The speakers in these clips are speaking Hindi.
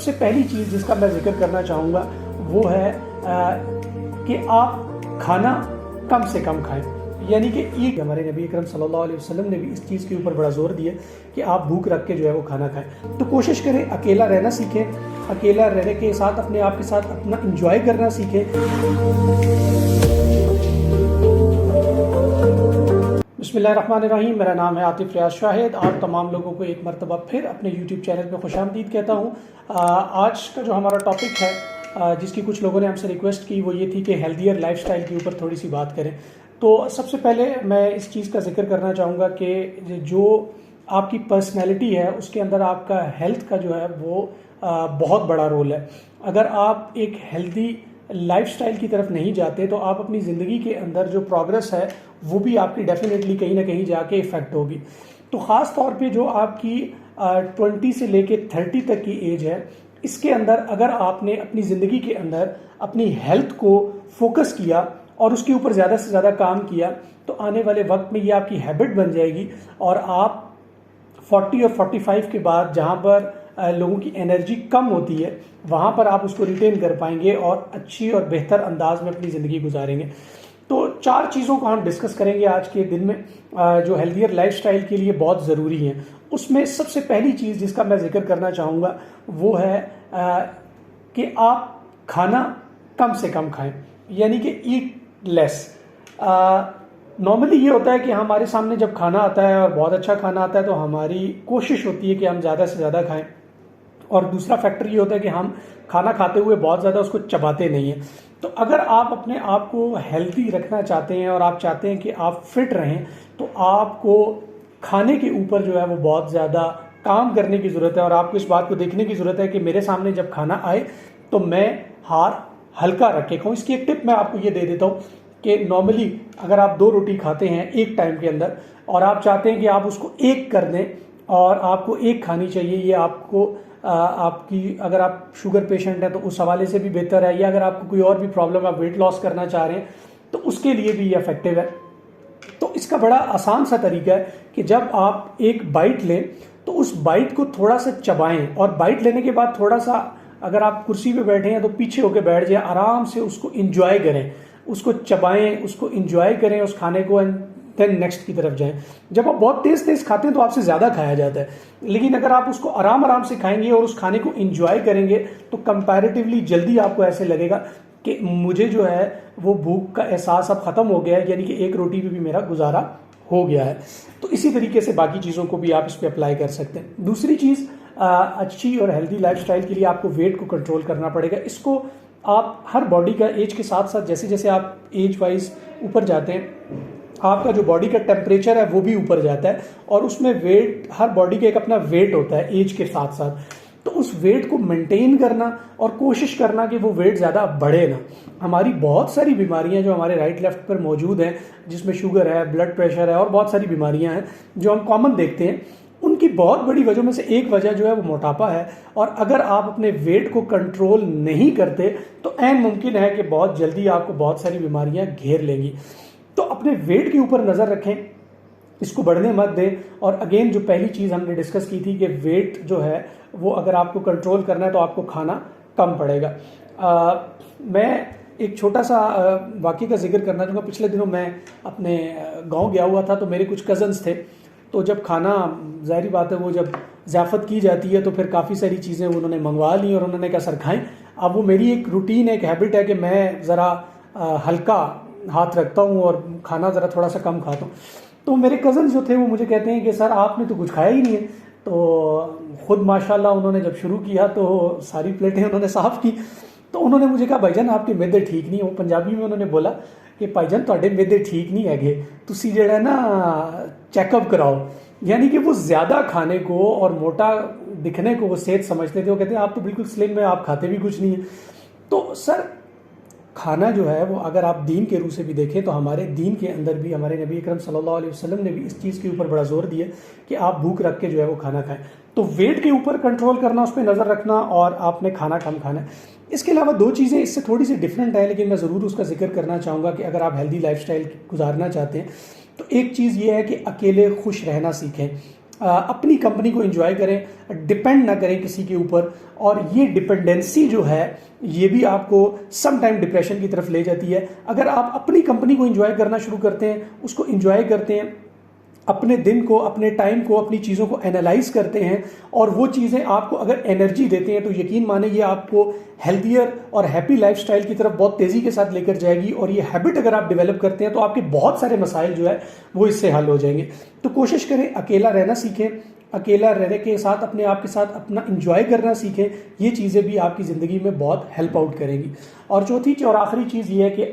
सबसे पहली चीज़ जिसका मैं जिक्र करना चाहूँगा वो है कि आप खाना कम से कम खाएं। यानी कि ईट, हमारे नबी अकरम सल्लल्लाहु अलैहि वसल्लम ने भी इस चीज़ के ऊपर बड़ा जोर दिया कि आप भूख रख के जो है वो खाना खाएं। तो कोशिश करें अकेला रहना सीखें, अकेला रहने के साथ अपने आप के साथ अपना इंजॉय करना सीखें। बिस्मिल्लाहिर्रहमानिर्रहीम। मेरा नाम है आतिफ रियाज शाहिद। आप तमाम लोगों को एक मरतबा फिर अपने यूट्यूब चैनल पर खुशामदीद कहता हूँ। आज का जो हमारा टॉपिक है, जिसकी कुछ लोगों ने हमसे रिक्वेस्ट की, वो ये थी कि हेल्दियर लाइफस्टाइल के ऊपर थोड़ी सी बात करें। तो सबसे पहले मैं इस चीज़ का जिक्र करना चाहूँगा कि जो आपकी पर्सनैलिटी है उसके अंदर आपका हेल्थ का जो है वो बहुत बड़ा रोल है। अगर आप एक हेल्दी लाइफस्टाइल की तरफ नहीं जाते तो आप अपनी ज़िंदगी के अंदर जो प्रोग्रेस है वो भी आपकी डेफिनेटली कहीं ना कहीं जाके इफ़ेक्ट होगी। तो ख़ास तौर पे जो आपकी 20 से लेके 30 तक की एज है, इसके अंदर अगर आपने अपनी ज़िंदगी के अंदर अपनी हेल्थ को फोकस किया और उसके ऊपर ज़्यादा से ज़्यादा काम किया तो आने वाले वक्त में ये आपकी हैबिट बन जाएगी और आप 40 और 45 के बाद जहाँ पर लोगों की एनर्जी कम होती है वहाँ पर आप उसको रिटेन कर पाएंगे और अच्छी और बेहतर अंदाज में अपनी ज़िंदगी गुजारेंगे। तो 4 चीज़ों को हम डिस्कस करेंगे आज के दिन में, जो हेल्दियर लाइफस्टाइल के लिए बहुत ज़रूरी हैं। उसमें सबसे पहली चीज़ जिसका मैं जिक्र करना चाहूँगा वो है कि आप खाना कम से कम खाएं, यानी कि ईट लेस। नॉर्मली ये होता है कि हमारे सामने जब खाना आता है और बहुत अच्छा खाना आता है तो हमारी कोशिश होती है कि हम ज़्यादा से ज़्यादा खाएं, और दूसरा फैक्टर ये होता है कि हम खाना खाते हुए बहुत ज़्यादा उसको चबाते नहीं हैं। तो अगर आप अपने आप को हेल्दी रखना चाहते हैं और आप चाहते हैं कि आप फिट रहें तो आपको खाने के ऊपर जो है वो बहुत ज़्यादा काम करने की ज़रूरत है। और आपको इस बात को देखने की ज़रूरत है कि मेरे सामने जब खाना आए तो मैं हाथ हल्का रख के खाऊँ। इसकी एक टिप मैं आपको ये दे देता हूँ कि नॉर्मली अगर आप 2 रोटी खाते हैं एक टाइम के अंदर और आप चाहते हैं कि आप उसको एक कर दें और आपको एक खानी चाहिए, ये आपको आपकी, अगर आप शुगर पेशेंट हैं तो उस हवाले से भी बेहतर है, या अगर आपको कोई और भी प्रॉब्लम, आप वेट लॉस करना चाह रहे हैं तो उसके लिए भी ये इफेक्टिव है। तो इसका बड़ा आसान सा तरीका है कि जब आप एक बाइट लें तो उस बाइट को थोड़ा सा चबाएं और बाइट लेने के बाद थोड़ा सा, अगर आप कुर्सी पे बैठे हैं तो पीछे होकर बैठ जाए, आराम से उसको इंजॉय करें, उसको चबाएं, उसको इंजॉय करें उस खाने को, एंड देन नेक्स्ट की तरफ जाएं। जब आप बहुत तेज तेज खाते हैं तो आपसे ज़्यादा खाया जाता है, लेकिन अगर आप उसको आराम आराम से खाएंगे और उस खाने को इंजॉय करेंगे तो कंपैरेटिवली जल्दी आपको ऐसे लगेगा कि मुझे जो है वो भूख का एहसास अब ख़त्म हो गया है, यानी कि एक रोटी पे भी मेरा गुजारा हो गया है। तो इसी तरीके से बाकी चीज़ों को भी आप इस पर अप्लाई कर सकते हैं। दूसरी चीज़, अच्छी और हेल्दी लाइफस्टाइल के लिए आपको वेट को कंट्रोल करना पड़ेगा। इसको आप हर बॉडी का एज के साथ साथ, जैसे जैसे आप एज वाइज ऊपर जाते हैं आपका जो बॉडी का टेम्परेचर है वो भी ऊपर जाता है, और उसमें वेट, हर बॉडी का एक अपना वेट होता है एज के साथ साथ। तो उस वेट को मेंटेन करना और कोशिश करना कि वो वेट ज़्यादा बढ़े ना। हमारी बहुत सारी बीमारियां जो हमारे राइट लेफ्ट पर मौजूद हैं, जिसमें शुगर है, ब्लड प्रेशर है और बहुत सारी बीमारियां हैं जो हम कॉमन देखते हैं, उनकी बहुत बड़ी वजह में से एक वजह जो है वो मोटापा है। और अगर आप अपने वेट को कंट्रोल नहीं करते तो ऐन मुमकिन है कि बहुत जल्दी आपको बहुत सारी बीमारियां घेर लेंगी। तो अपने वेट के ऊपर नज़र रखें, इसको बढ़ने मत दें। और अगेन जो पहली चीज़ हमने डिस्कस की थी कि वेट जो है वो अगर आपको कंट्रोल करना है तो आपको खाना कम पड़ेगा। मैं एक छोटा सा वाक़ये का जिक्र करना चाहूँगा। पिछले दिनों मैं अपने गांव गया हुआ था, तो मेरे कुछ कज़न्स थे। तो जब खाना, ज़ाहिर बात है वो जब ज़ियाफ़त की जाती है तो फिर काफ़ी सारी चीज़ें उन्होंने मंगवा ली और उन्होंने कहा सर खाएँ। अब वो मेरी एक रूटीन, एक हैबिट है कि मैं ज़रा हल्का हाथ रखता हूँ और खाना ज़रा थोड़ा सा कम खाता हूँ। तो मेरे कज़न जो थे वो मुझे कहते हैं कि सर आपने तो कुछ खाया ही नहीं है। तो ख़ुद माशाल्लाह उन्होंने जब शुरू किया तो सारी प्लेटें उन्होंने साफ़ की। तो उन्होंने मुझे कहा भाईजान आपके मैदे ठीक नहीं है। वो पंजाबी में उन्होंने बोला कि भाईजान ਤੁਹਾਡੇ मैदे ठीक नहीं है, तुसी जेड़ा ना चेकअप कराओ। यानी कि वो ज़्यादा खाने को और मोटा दिखने को वो सेहत समझते थे। वो कहते हैं आप तो बिल्कुल स्लिम है, आप खाते भी कुछ नहीं है। तो सर खाना जो है वो अगर आप दीन के रूह से भी देखें तो हमारे दीन के अंदर भी हमारे नबी अकरम सल्लल्लाहु अलैहि वसल्लम ने भी इस चीज़ के ऊपर बड़ा जोर दिया कि आप भूख रख के जो है वो खाना खाएं। तो वेट के ऊपर कंट्रोल करना, उस पर नज़र रखना और आपने खाना कम खाना है। इसके अलावा 2 चीज़ें इससे थोड़ी सी डिफरेंट है, लेकिन मैं ज़रूर उसका जिक्र करना चाहूँगा कि अगर आप हेल्दी लाइफस्टाइल गुजारना चाहते हैं तो एक चीज़ ये है कि अकेले खुश रहना सीखें। अपनी कंपनी को एंजॉय करें, डिपेंड ना करें किसी के ऊपर। और ये डिपेंडेंसी जो है ये भी आपको सम टाइम डिप्रेशन की तरफ ले जाती है। अगर आप अपनी कंपनी को एंजॉय करना शुरू करते हैं, उसको एंजॉय करते हैं, अपने दिन को, अपने टाइम को, अपनी चीज़ों को एनालाइज करते हैं और वो चीज़ें आपको अगर एनर्जी देते हैं, तो यकीन माने ये आपको हेल्थियर और हैप्पी लाइफस्टाइल की तरफ बहुत तेज़ी के साथ लेकर जाएगी। और ये हैबिट अगर आप डेवलप करते हैं तो आपके बहुत सारे मसाइल जो है वो इससे हल हो जाएंगे। तो कोशिश करें अकेला रहना सीखें, अकेला रहने के साथ अपने आप के साथ अपना इंजॉय करना सीखें। ये चीज़ें भी आपकी ज़िंदगी में बहुत हेल्प आउट करेंगी। और चौथी और आखिरी चीज़ ये है कि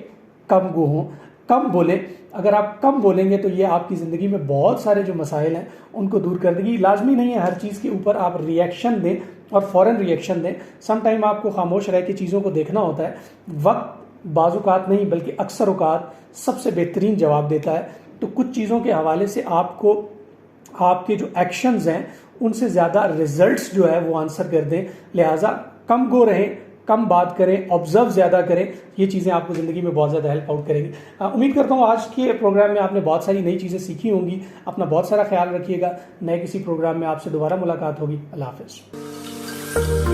कम गो हों, कम बोलें। अगर आप कम बोलेंगे तो ये आपकी ज़िंदगी में बहुत सारे जो मसाइल हैं उनको दूर कर देगी। लाजमी नहीं है हर चीज़ के ऊपर आप रिएक्शन दें और फ़ौरन रिएक्शन दें। सम टाइम आपको खामोश रह के चीज़ों को देखना होता है। वक्त बाज़-औक़ात नहीं बल्कि अक्सर औक़ात सबसे बेहतरीन जवाब देता है। तो कुछ चीज़ों के हवाले से आपको आपके जो एक्शंस हैं उनसे ज़्यादा रिजल्ट्स जो है वो आंसर कर दें। लिहाजा कम गो रहें, कम बात करें, ऑब्जर्व ज़्यादा करें। ये चीज़ें आपको ज़िंदगी में बहुत ज़्यादा हेल्प आउट करेंगी। उम्मीद करता हूँ आज के प्रोग्राम में आपने बहुत सारी नई चीज़ें सीखी होंगी। अपना बहुत सारा ख्याल रखिएगा। नए किसी प्रोग्राम में आपसे दोबारा मुलाकात होगी। अल्लाह हाफ़िज़।